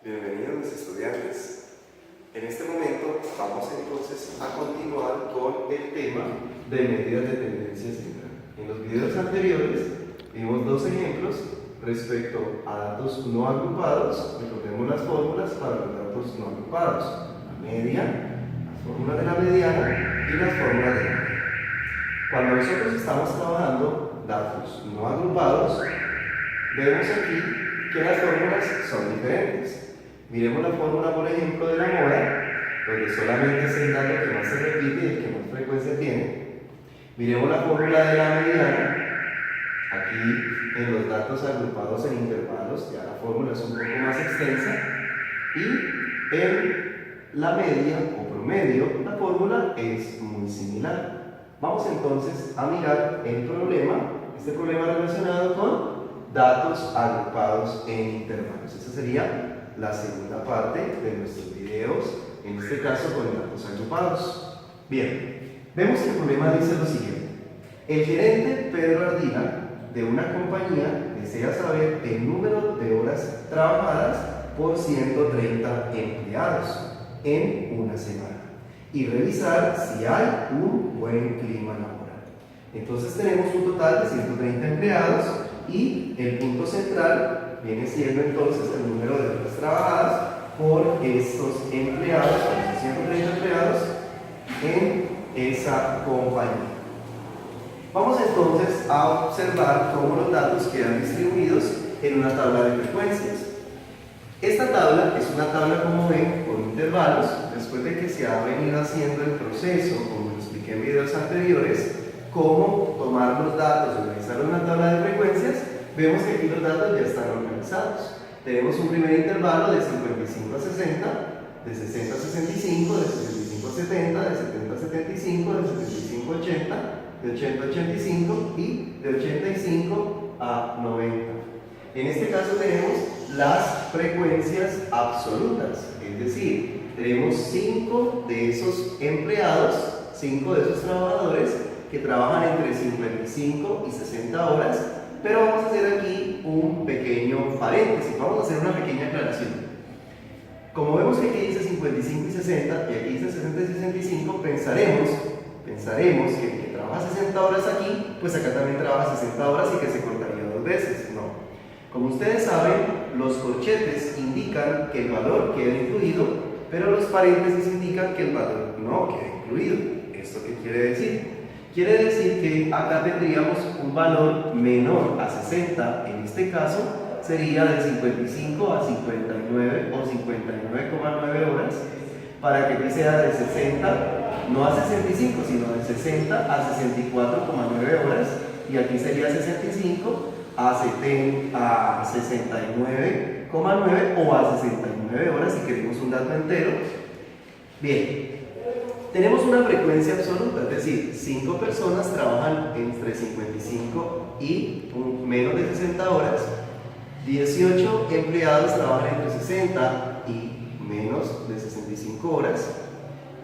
Bienvenidos mis estudiantes. En este momento vamos entonces a continuar con el tema de medidas de tendencia central. En los videos anteriores vimos dos ejemplos respecto a datos no agrupados. Recordemos las fórmulas para los datos no agrupados: la media, las fórmulas de la mediana y las fórmulas de la media. Cuando nosotros estamos trabajando datos no agrupados, vemos aquí que las fórmulas son diferentes. Miremos la fórmula, por ejemplo, de la moda, donde solamente es el dato que más se repite y el que más frecuencia tiene. Miremos la fórmula de la mediana. Aquí, en los datos agrupados en intervalos, ya la fórmula es un poco más extensa. Y en la media o promedio, la fórmula es muy similar. Vamos entonces a mirar el problema, este problema relacionado con datos agrupados en intervalos. Esa sería la segunda parte de nuestros videos, en este caso con datos agrupados. Bien, vemos que el problema dice lo siguiente: el gerente Pedro Ardila de una compañía desea saber el número de horas trabajadas por 130 empleados en una semana y revisar si hay un buen clima laboral. Entonces tenemos un total de 130 empleados y el punto central viene siendo entonces el número de horas trabajadas por estos empleados, por esos 130 empleados en esa compañía. Vamos entonces a observar cómo los datos quedan distribuidos en una tabla de frecuencias. Esta tabla es una tabla, como ven, por intervalos. Después de que se ha venido haciendo el proceso, como lo expliqué en videos anteriores, cómo tomar los datos y organizarlos en una tabla de frecuencias, vemos que aquí los datos ya están organizados. Tenemos un primer intervalo de 55 a 60, de 60 a 65, de 65 a 70, de 70 a 75, de 75 a 80, de 80 a 85 y de 85 a 90. En este caso tenemos las frecuencias absolutas, es decir, tenemos 5 de esos empleados, 5 de esos trabajadores que trabajan entre 55 y 60 horas. Pero vamos a hacer aquí un pequeño paréntesis, vamos a hacer una pequeña aclaración. Como vemos que aquí dice 55 y 60 y aquí dice 60 y 65, pensaremos que el que trabaja 60 horas aquí, pues acá también trabaja 60 horas y que se cortaría 2 veces. No. Como ustedes saben, los corchetes indican que el valor queda incluido, pero los paréntesis indican que el valor no queda incluido. ¿Esto qué quiere decir? Quiere decir que acá tendríamos un valor menor a 60, en este caso sería de 55 a 59 o 59,9 horas, para que aquí sea de 60, no a 65, sino de 60 a 64,9 horas, y aquí sería 65 a 69,9 o a 69 horas si queremos un dato entero. Bien. Tenemos una frecuencia absoluta, es decir, 5 personas trabajan entre 55 y menos de 60 horas, 18 empleados trabajan entre 60 y menos de 65 horas,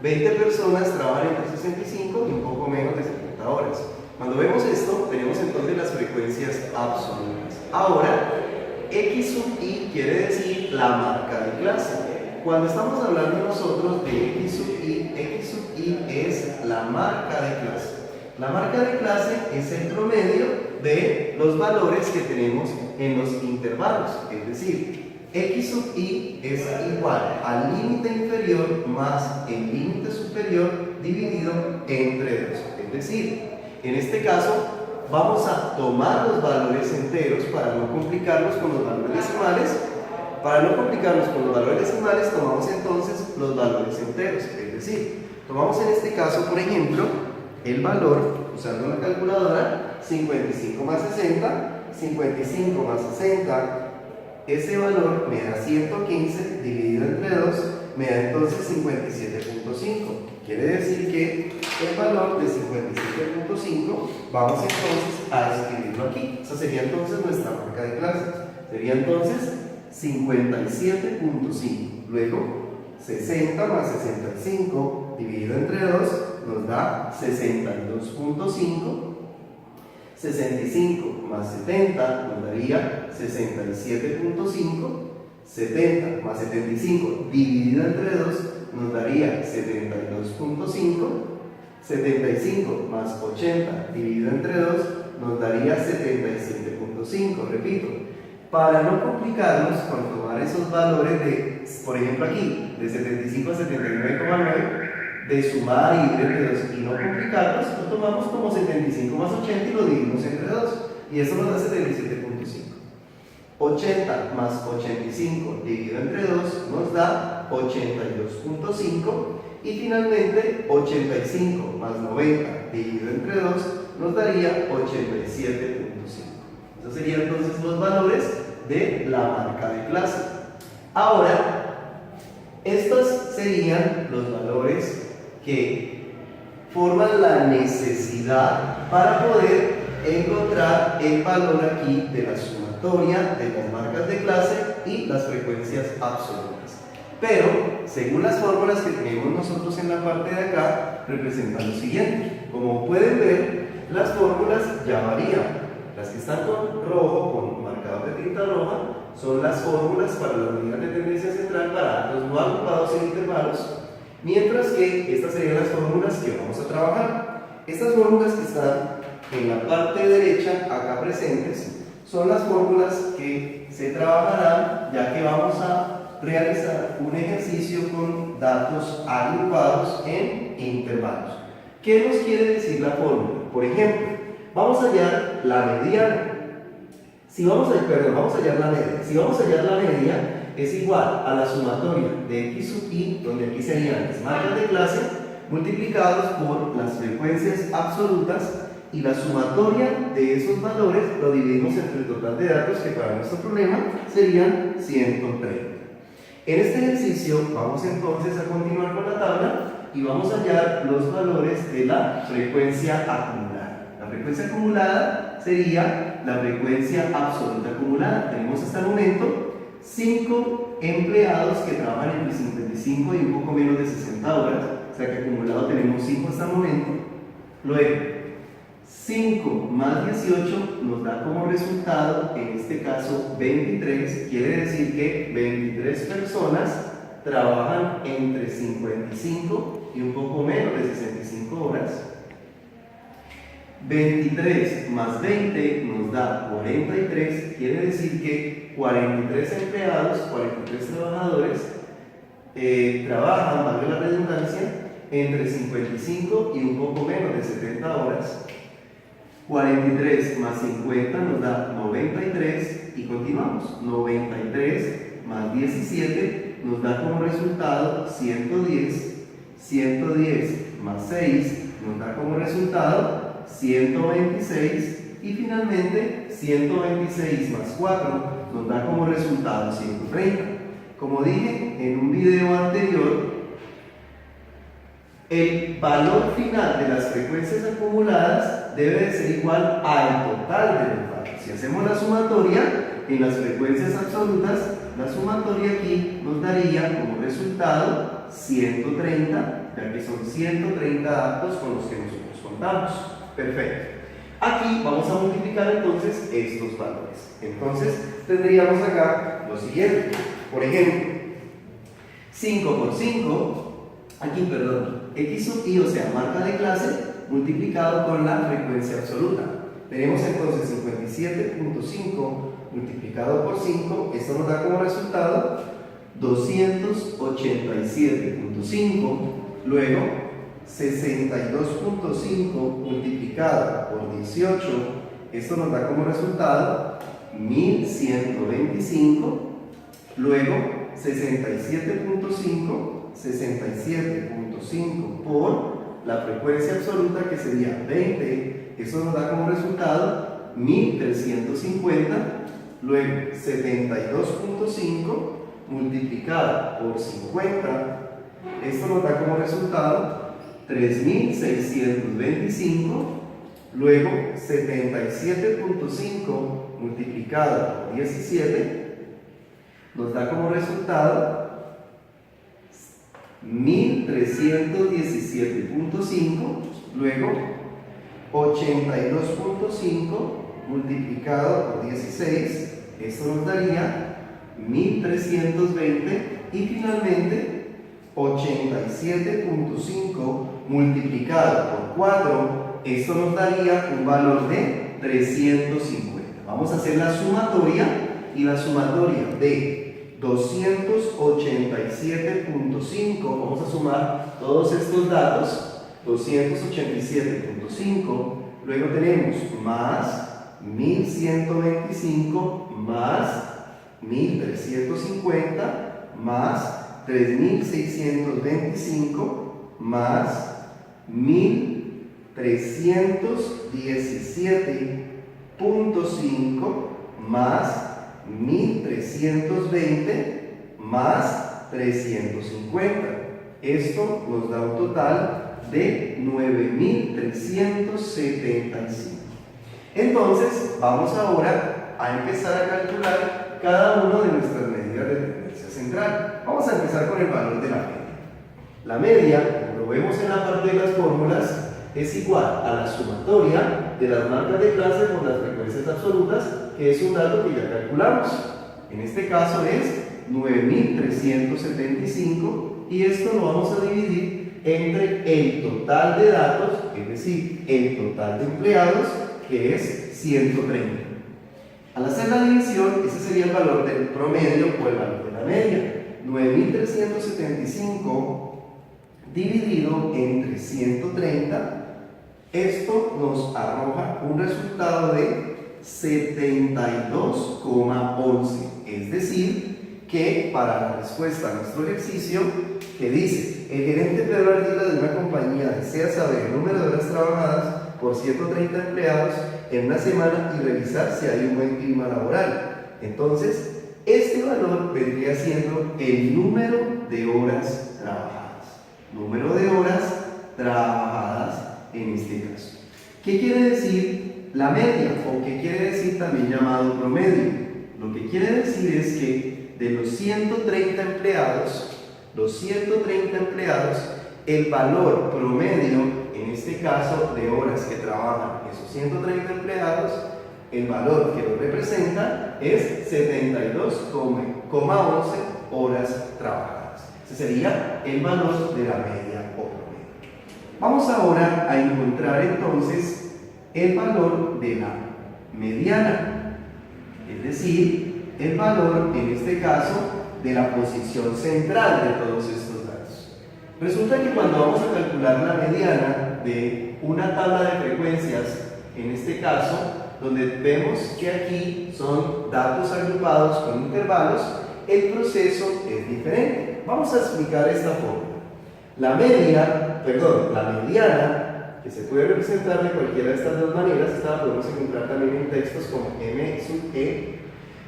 20 personas trabajan entre 65 y un poco menos de 70 horas. Cuando vemos esto, tenemos entonces las frecuencias absolutas. Ahora, X sub I quiere decir la marca de clase. Cuando estamos hablando nosotros de X sub I es la marca de clase. La marca de clase es el promedio de los valores que tenemos en los intervalos. Es decir, X sub I es igual al límite inferior más el límite superior dividido entre 2. Es decir, en este caso vamos a tomar los valores enteros para no complicarnos con los valores decimales. Para no complicarnos con los valores decimales, tomamos entonces los valores enteros, es decir, tomamos en este caso, por ejemplo, el valor, usando una calculadora, 55 más 60, 55 más 60, ese valor me da 115 dividido entre 2, me da entonces 57.5. Quiere decir que el valor de 57.5 vamos entonces a escribirlo aquí. Esa sería entonces nuestra marca de clase. Sería entonces 57.5. Luego, 60 más 65 dividido entre 2 nos da 62.5. 65 más 70 nos daría 67.5. 70 más 75 dividido entre 2 nos daría 72.5. 75 más 80 dividido entre 2 nos daría 77.5. Repito, para no complicarnos con tomar esos valores de, por ejemplo aquí, de 75 a 79,9, de sumar y dividir entre 2 y no complicarnos, lo tomamos como 75 más 80 y lo dividimos entre 2. Y eso nos da 77.5. 80 más 85 dividido entre 2 nos da 82.5. Y finalmente 85 más 90 dividido entre 2 nos daría 87.5. Esos serían entonces los valores de la marca de clase. Ahora, estos serían los valores que forman la necesidad para poder encontrar el valor aquí de la sumatoria de las marcas de clase y las frecuencias absolutas. Pero, según las fórmulas que tenemos nosotros en la parte de acá, representan lo siguiente. Como pueden ver, las fórmulas ya varían. Las que están con rojo, con marcador de tinta roja, son las fórmulas para las medidas de tendencia central para datos no agrupados en intervalos, mientras que estas serían las fórmulas que vamos a trabajar. Estas fórmulas que están en la parte derecha, acá presentes, son las fórmulas que se trabajarán ya que vamos a realizar un ejercicio con datos agrupados en intervalos. ¿Qué nos quiere decir la fórmula? Por ejemplo, vamos a hallar la mediana. Vamos a hallar la media. Si vamos a hallar la media, es igual a la sumatoria de x sub i, donde aquí serían las marcas de clase, multiplicados por las frecuencias absolutas, y la sumatoria de esos valores lo dividimos entre el total de datos, que para nuestro problema serían 130. En este ejercicio vamos entonces a continuar con la tabla y vamos a hallar los valores de la frecuencia acumulada. La frecuencia acumulada sería la frecuencia absoluta acumulada. Tenemos hasta el momento 5 empleados que trabajan entre 55 y un poco menos de 60 horas, o sea que acumulado tenemos 5 hasta el momento. Luego, 5 más 18 nos da como resultado, en este caso 23, quiere decir que 23 personas trabajan entre 55 y un poco menos de 65 horas. 23 más 20 nos da 43, quiere decir que 43 empleados, 43 trabajadores trabajan, valga la redundancia, entre 55 y un poco menos de 70 horas. 43 más 50 nos da 93 y continuamos. 93 más 17 nos da como resultado 110. 110 más 6 nos da como resultado 126 y finalmente 126 más 4 nos da como resultado 130. Como dije en un video anterior, el valor final de las frecuencias acumuladas debe de ser igual al total de los datos. Si hacemos la sumatoria en las frecuencias absolutas, la sumatoria aquí nos daría como resultado 130, ya que son 130 datos con los que nosotros contamos. Perfecto. Aquí vamos a multiplicar entonces estos valores. Entonces tendríamos acá lo siguiente. Por ejemplo, 5 por 5, x sub i, o sea, marca de clase, multiplicado con la frecuencia absoluta. Tenemos entonces 57.5 multiplicado por 5, esto nos da como resultado 287.5, luego 62.5 multiplicado por 18, esto nos da como resultado 1125, luego 67.5 por la frecuencia absoluta, que sería 20, eso nos da como resultado 1350, luego 72.5 multiplicado por 50, esto nos da como resultado 3625, luego 77.5 multiplicado por 17 nos da como resultado 1317.5, luego 82.5 multiplicado por 16, esto nos daría 1320 y finalmente 87.5 multiplicado por 4, esto nos daría un valor de 350. Vamos a hacer la sumatoria y la sumatoria de 287.5, vamos a sumar todos estos datos, 287.5, luego tenemos más 1125 más 1350 más 3625 más 1317.5 más 1320 más 350. Esto nos da un total de 9375. Entonces, vamos ahora a empezar a calcular cada una de nuestras medidas de tendencia central. Vamos a empezar con el valor de la media. La media, como lo vemos en la parte de las fórmulas, es igual a la sumatoria de las marcas de clase por las frecuencias absolutas, que es un dato que ya calculamos. En este caso es 9375 y esto lo vamos a dividir entre el total de datos, es decir, el total de empleados, que es 130. Al hacer la división, ese sería el valor del promedio o el valor de la media. 9375 dividido entre 130, esto nos arroja un resultado de 72,11. Es decir, que para la respuesta a nuestro ejercicio, que dice, el gerente empleador de una compañía desea saber el número de horas trabajadas por 130 empleados en una semana y revisar si hay un buen clima laboral. Entonces, este valor vendría siendo el número de horas trabajadas. Número de horas trabajadas en este caso. ¿Qué quiere decir la media? ¿O qué quiere decir también llamado promedio? Lo que quiere decir es que de los 130 empleados, el valor promedio, en este caso de horas que trabajan esos 130 empleados, el valor que lo representa es 72,11 horas trabajadas. Ese sería el valor de la media o promedio. Vamos ahora a encontrar entonces el valor de la mediana, es decir, el valor en este caso de la posición central de todos estos datos. Resulta que cuando vamos a calcular la mediana de una tabla de frecuencias, en este caso, donde vemos que aquí son datos agrupados con intervalos, el proceso es diferente. Vamos a explicar esta forma. La mediana, que se puede representar de cualquiera de estas dos maneras, esta la podemos encontrar también en textos como M sub E,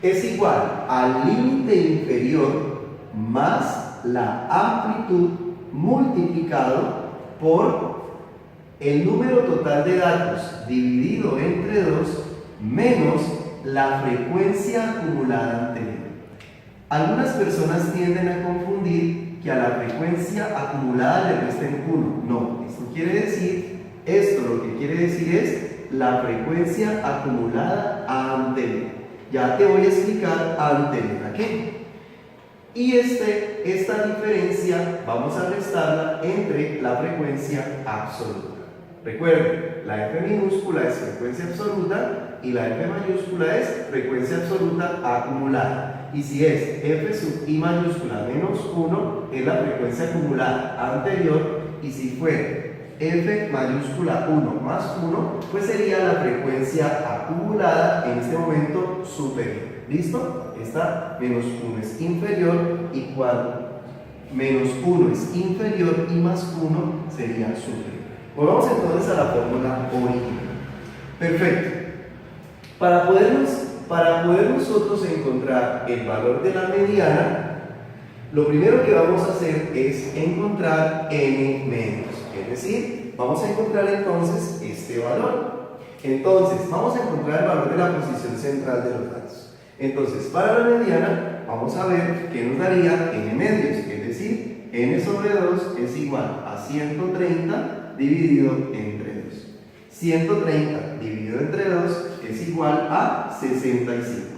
es igual al límite inferior más la amplitud multiplicado por el número total de datos dividido entre 2 menos la frecuencia acumulada anterior. Algunas personas tienden a confundir que a la frecuencia acumulada le resten 1. No, esto lo que quiere decir es la frecuencia acumulada anterior. Ya te voy a explicar anterior a qué. Y esta diferencia vamos a restarla entre la frecuencia absoluta. Recuerden, la F minúscula es frecuencia absoluta y la F mayúscula es frecuencia absoluta acumulada. Y si es F sub I mayúscula menos 1 es la frecuencia acumulada anterior, y si fue F mayúscula 1 más 1, pues sería la frecuencia acumulada en este momento superior. ¿Listo? Esta menos 1 es inferior, y cuando menos 1 es inferior y más 1 sería superior. Volvamos entonces a la fórmula original. Perfecto. Para poder nosotros encontrar el valor de la mediana, lo primero que vamos a hacer es encontrar n medios. Es decir, vamos a encontrar entonces este valor. Entonces, vamos a encontrar el valor de la posición central de los datos. Entonces, para la mediana, vamos a ver qué nos daría n medios. Es decir, n sobre 2 es igual a 130 dividido entre 2. 130 dividido entre 2 es igual a 65.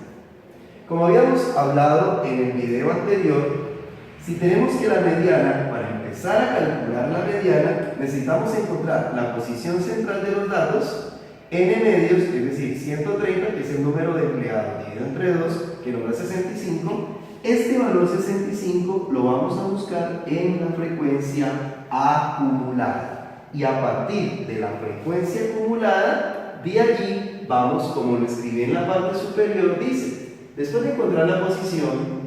Como habíamos hablado en el video anterior, si tenemos que la mediana, para empezar a calcular la mediana, necesitamos encontrar la posición central de los datos, n medios, es decir, 130, que es el número de empleados dividido entre 2, que nos da 65. Este valor 65 lo vamos a buscar en la frecuencia acumulada. Y a partir de la frecuencia acumulada, de allí vamos, como lo escribí en la parte superior, dice, después de encontrar la posición,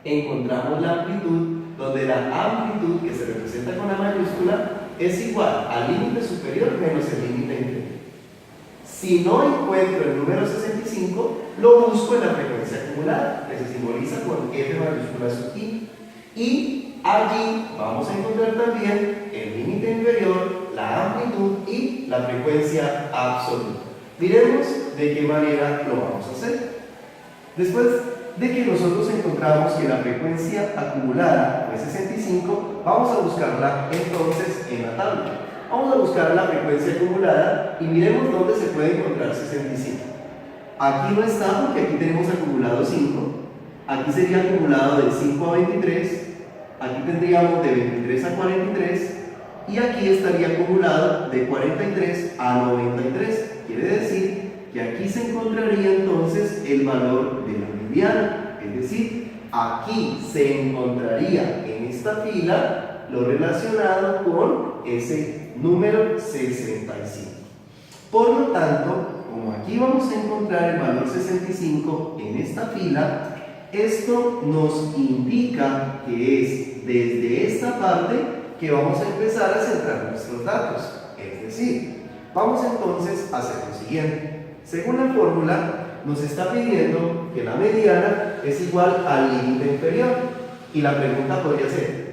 encontramos la amplitud, donde la amplitud, que se representa con la mayúscula, es igual al límite superior menos el límite inferior. Si no encuentro el número 65, lo busco en la frecuencia acumulada, que se simboliza con F mayúscula sub I. Y allí vamos a encontrar también el límite inferior, la amplitud y la frecuencia absoluta. Diremos de qué manera lo vamos a hacer. Después de que nosotros encontramos que la frecuencia acumulada es 65, vamos a buscarla entonces en la tabla. Vamos a buscar la frecuencia acumulada y miremos dónde se puede encontrar 65. Aquí no está porque aquí tenemos acumulado 5. Aquí sería acumulado de 5 a 23. Aquí tendríamos de 23 a 43. Y aquí estaría acumulado de 43 a 93. Quiere decir que aquí se encontraría entonces el valor de la mediana. Es decir, aquí se encontraría en esta fila lo relacionado con ese número 65. Por lo tanto, como aquí vamos a encontrar el valor 65 en esta fila, esto nos indica que es desde esta parte que vamos a empezar a centrar nuestros datos. Es decir, vamos entonces a hacer lo siguiente. Según la fórmula, nos está pidiendo que la mediana es igual al límite inferior. Y la pregunta podría ser,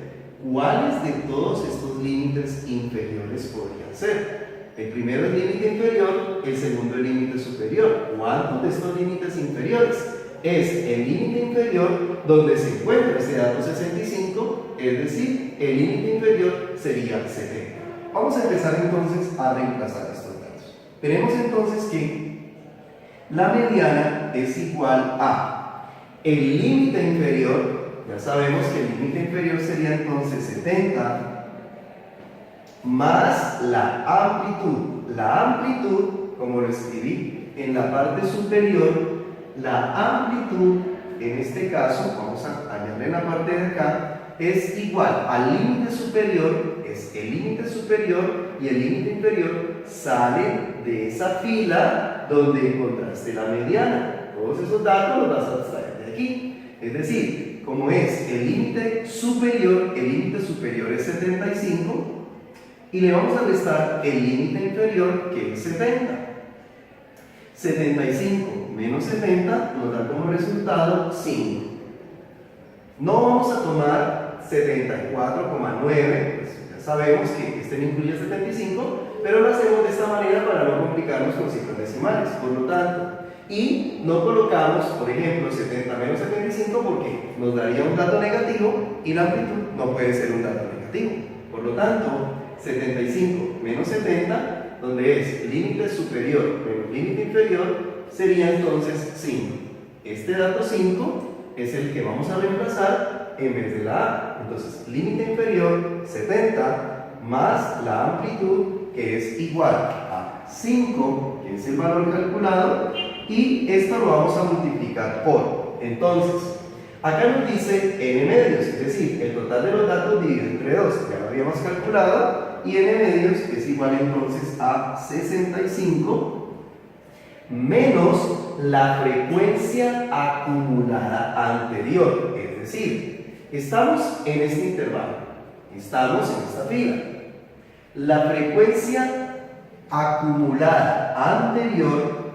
¿cuáles de todos estos límites inferiores podrían ser? El primero es límite inferior, el segundo es límite superior. ¿Cuántos de estos límites inferiores? Es el límite inferior donde se encuentra ese dato 65, es decir, el límite inferior sería 70. Vamos a empezar entonces a reemplazar estos datos. Tenemos entonces que la mediana es igual a el límite inferior. Ya sabemos que el límite inferior sería entonces 70 más la amplitud. La amplitud, como lo escribí en la parte superior, la amplitud, en este caso, vamos a añadir en la parte de acá, es igual al límite superior, es el límite superior y el límite inferior salen de esa fila donde encontraste la mediana. Todos esos datos los vas a extraer de aquí. Es decir, como es el límite superior es 75 y le vamos a restar el límite inferior que es 70. 75 menos 70 nos da como resultado 5. No vamos a tomar 74,9, pues ya sabemos que este no incluye 75, pero lo hacemos de esta manera para no complicarnos con cifras decimales. Por lo tanto, y no colocamos, por ejemplo, 70 menos 75 porque nos daría un dato negativo y la amplitud no puede ser un dato negativo. Por lo tanto, 75 menos 70, donde es límite superior menos límite inferior, sería entonces 5. Este dato 5 es el que vamos a reemplazar en vez de la A. Entonces, límite inferior 70 más la amplitud, que es igual a 5, que es el valor calculado, y esto lo vamos a multiplicar por. Entonces, acá nos dice n medios, es decir, el total de los datos dividido entre 2, ya lo habíamos calculado, y n medios es igual entonces a 65 menos la frecuencia acumulada anterior. Es decir, estamos en este intervalo, estamos en esta fila. La frecuencia acumulada anterior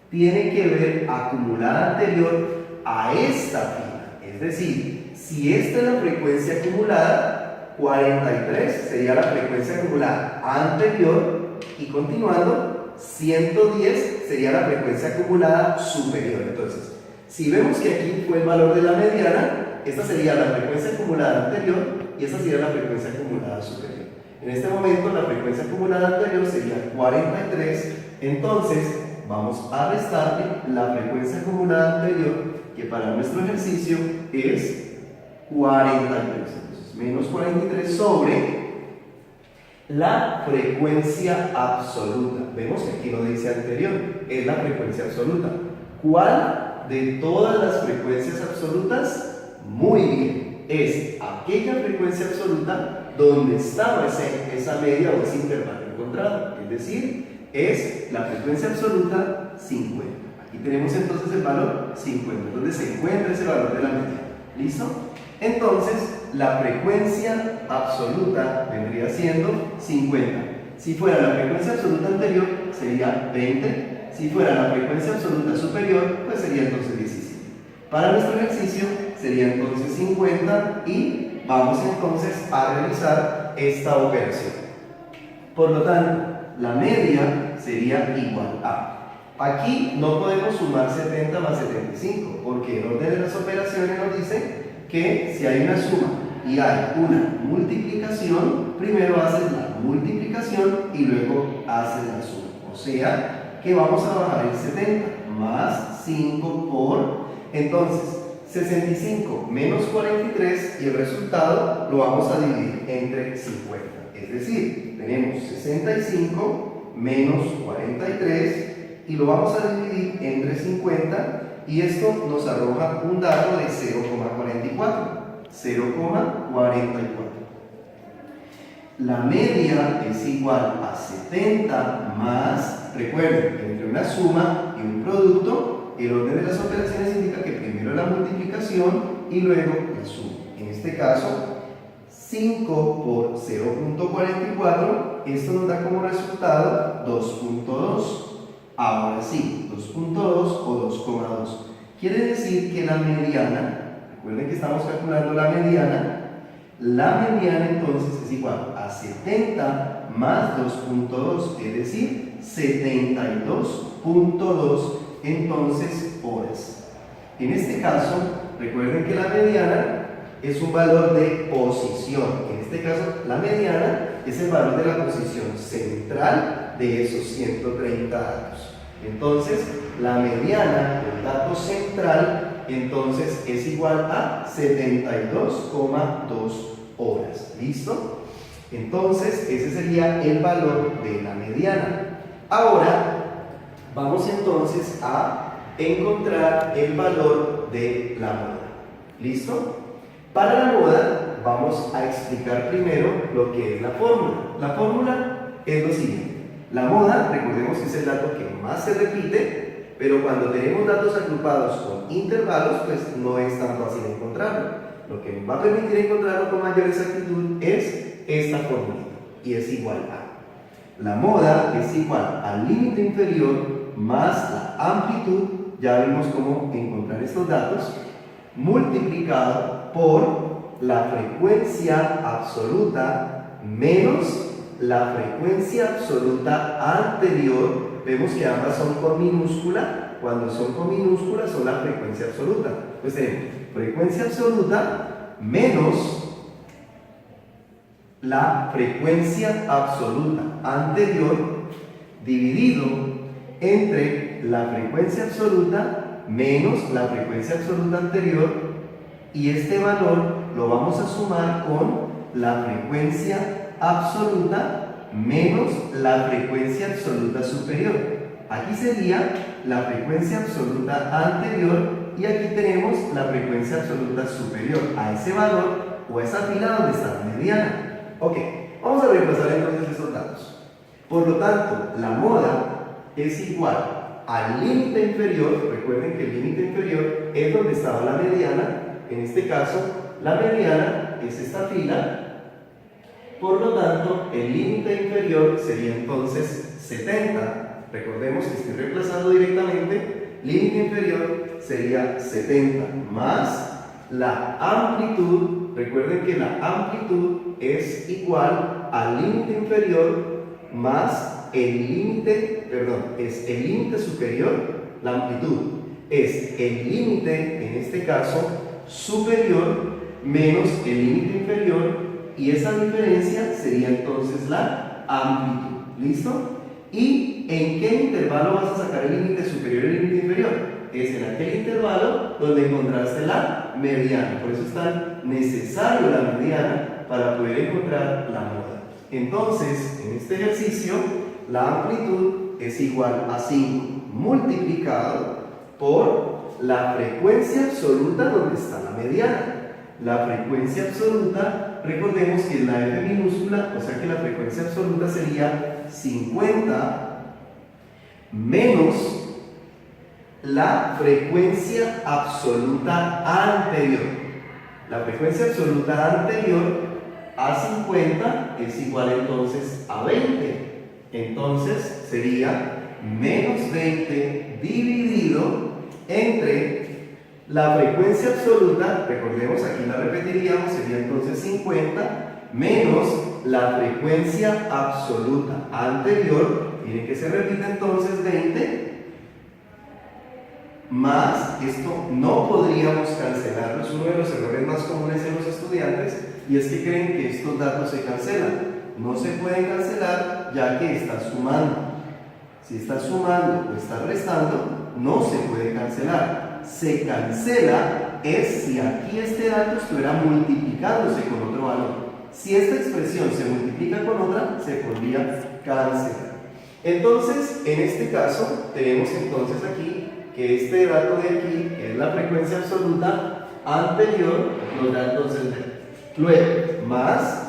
tiene que ver acumulada anterior a esta fila. Es decir, si esta es la frecuencia acumulada, 43 sería la frecuencia acumulada anterior y continuando, 110 sería la frecuencia acumulada superior. Entonces, si vemos que aquí fue el valor de la mediana, esta sería la frecuencia acumulada anterior y esta sería la frecuencia acumulada superior. En este momento la frecuencia acumulada anterior sería 43, entonces vamos a restarle la frecuencia acumulada anterior, que para nuestro ejercicio es 43. Entonces, menos 43 sobre la frecuencia absoluta. Vemos que aquí no dice anterior, es la frecuencia absoluta. ¿Cuál de todas las frecuencias absolutas? Muy bien, es aquella frecuencia absoluta donde estaba esa media o ese intervalo encontrado. Es decir, es la frecuencia absoluta 50. Aquí tenemos entonces el valor 50, donde se encuentra ese valor de la media. ¿Listo? Entonces, la frecuencia absoluta vendría siendo 50. Si fuera la frecuencia absoluta anterior, sería 20. Si fuera la frecuencia absoluta superior, pues sería entonces 17. Para nuestro ejercicio, sería entonces 50 y vamos entonces a realizar esta operación. Por lo tanto, la media sería igual a... Aquí no podemos sumar 70 más 75, porque el orden de las operaciones nos dice que si hay una suma y hay una multiplicación, primero haces la multiplicación y luego haces la suma. O sea, que vamos a bajar el 70 más 5 por... Entonces, 65 menos 43 y el resultado lo vamos a dividir entre 50. Es decir, tenemos 65 menos 43 y lo vamos a dividir entre 50 y esto nos arroja un dato de 0,44. 0,44. La media es igual a 70 más, recuerden, entre una suma y un producto, el orden de las operaciones indica que primero la multiplicación y luego la suma. En este caso, 5 por 0.44, esto nos da como resultado 2.2. Ahora sí, 2.2 o 2,2. Quiere decir que la mediana, recuerden que estamos calculando la mediana entonces es igual a 70 más 2.2, es decir, 72.2 entonces horas. En este caso, recuerden que la mediana es un valor de posición. En este caso, la mediana es el valor de la posición central de esos 130 datos. Entonces, la mediana del dato central entonces es igual a 72,2 horas. ¿Listo? Entonces, ese sería el valor de la mediana. Ahora, vamos entonces a encontrar el valor de la moda. ¿Listo? Para la moda, vamos a explicar primero lo que es la fórmula. La fórmula es lo siguiente. La moda, recordemos que es el dato que más se repite, pero cuando tenemos datos agrupados con intervalos, pues no es tan fácil encontrarlo. Lo que nos va a permitir encontrarlo con mayor exactitud es esta fórmula, y es igual a. La moda es igual al límite inferior más la amplitud, ya vimos cómo encontrar estos datos, multiplicado por la frecuencia absoluta menos la frecuencia absoluta anterior. Vemos que ambas son con minúscula. Cuando son con minúscula son la frecuencia absoluta. Pues tenemos frecuencia absoluta menos la frecuencia absoluta anterior dividido entre la frecuencia absoluta menos la frecuencia absoluta anterior, y este valor lo vamos a sumar con la frecuencia absoluta menos la frecuencia absoluta superior. Aquí sería la frecuencia absoluta anterior y aquí tenemos la frecuencia absoluta superior a ese valor o a esa fila donde está la mediana. Ok, vamos a reemplazar entonces esos datos. Por lo tanto, la moda es igual al límite inferior. Recuerden que el límite inferior es donde estaba la mediana. En este caso, la mediana es esta fila. Por lo tanto, el límite inferior sería entonces 70. Recordemos que estoy reemplazando directamente. Límite inferior sería 70 más la amplitud. Recuerden que la amplitud es igual al límite inferior más el límite, es el límite superior. La amplitud es el límite, en este caso, superior menos el límite inferior. Y esa diferencia sería entonces la amplitud. ¿Listo? ¿Y en qué intervalo vas a sacar el límite superior y el límite inferior? es en aquel intervalo donde encontraste la mediana. Por eso es tan necesario la mediana para poder encontrar la moda. Entonces, en este ejercicio, la amplitud es igual a 5 multiplicado por la frecuencia absoluta donde está la mediana. La frecuencia absoluta, recordemos que es la F minúscula, o sea que la frecuencia absoluta sería 50 menos la frecuencia absoluta anterior. La frecuencia absoluta anterior a 50 es igual entonces a 20. Entonces sería menos 20 dividido entre la frecuencia absoluta, recordemos aquí la repetiríamos, sería entonces 50 menos la frecuencia absoluta anterior. Miren que se repite entonces 20 más, esto no podríamos cancelarlo, es uno de los errores más comunes en los estudiantes, y es que creen que estos datos se cancelan. No se pueden cancelar ya que estás sumando. Si estás sumando o estás restando, no se puede cancelar. Se cancela es si aquí este dato estuviera multiplicándose con otro valor. Si esta expresión se multiplica con otra, se podría cancelar. Entonces, en este caso, tenemos entonces aquí que este dato de aquí, que es la frecuencia absoluta anterior, nos da entonces luego más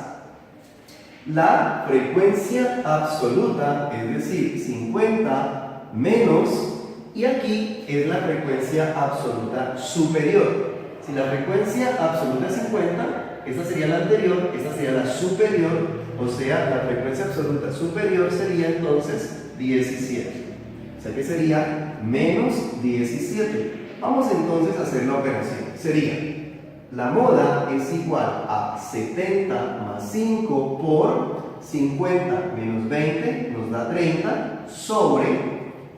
la frecuencia absoluta, es decir, 50 menos, y aquí es la frecuencia absoluta superior. Si la frecuencia absoluta es 50, esta sería la anterior, esta sería la superior, o sea, la frecuencia absoluta superior sería entonces 17. O sea que sería menos 17. Vamos entonces a hacer la operación. Sería, la moda es igual a 70 más 5 por 50 menos 20 nos da 30 sobre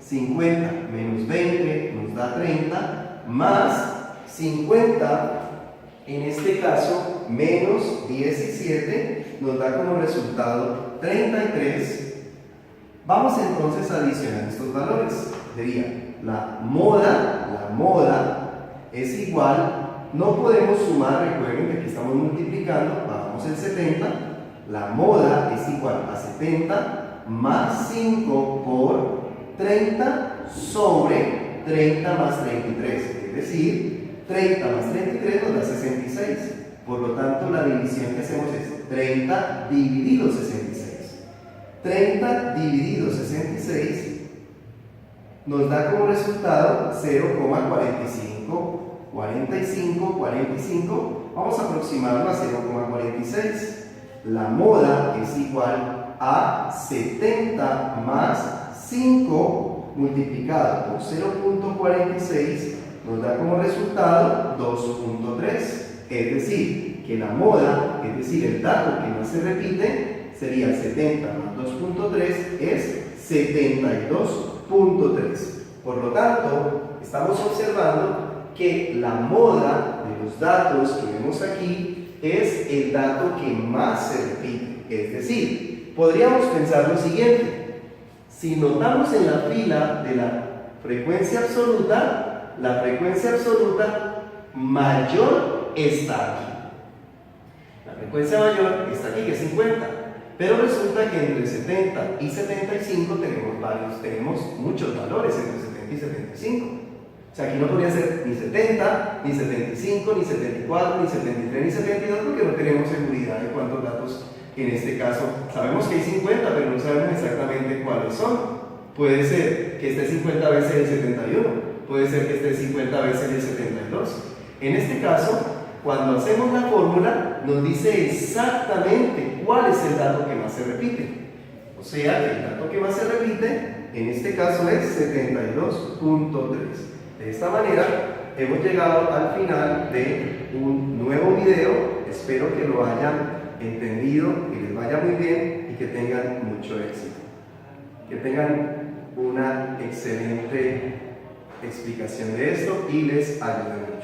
50 menos 20 nos da 30 más 50, en este caso menos 17 nos da como resultado 33. Vamos entonces a adicionar estos valores. Sería la moda es igual, no podemos sumar, recuerden que aquí estamos multiplicando, bajamos el 70, la moda es igual a 70 más 5 por 30 sobre 30 más 33, es decir, 30 más 33 nos da 66. Por lo tanto, la división que hacemos es 30 dividido 66. 30 dividido 66 nos da como resultado 0,45. 45, vamos a aproximarlo a 0,46. La moda es igual a 70 más 5 multiplicado por 0,46 nos da como resultado 2,3. Es decir, que la moda, es decir, el dato que más se repite, sería 70 más 2,3 es 72,3. Por lo tanto, estamos observando que la moda de los datos que vemos aquí es el dato que más se repite. Es decir, podríamos pensar lo siguiente: si notamos en la fila de la frecuencia absoluta, la frecuencia absoluta mayor está aquí. La frecuencia mayor está aquí, que es 50. Pero resulta que entre 70 y 75 tenemos muchos valores entre 70 y 75. O sea, aquí no podría ser ni 70, ni 75, ni 74, ni 73, ni 72, porque no tenemos seguridad de cuántos datos en este caso. Sabemos que hay 50, pero no sabemos exactamente cuáles son. Puede ser que esté 50 veces el 71, puede ser que esté 50 veces el 72. En este caso, cuando hacemos la fórmula, nos dice exactamente cuál es el dato que más se repite. O sea, que el dato que más se repite, en este caso es 72,3. De esta manera hemos llegado al final de un nuevo video. Espero que lo hayan entendido, que les vaya muy bien y que tengan mucho éxito. Que tengan una excelente explicación de esto y les ayude mucho.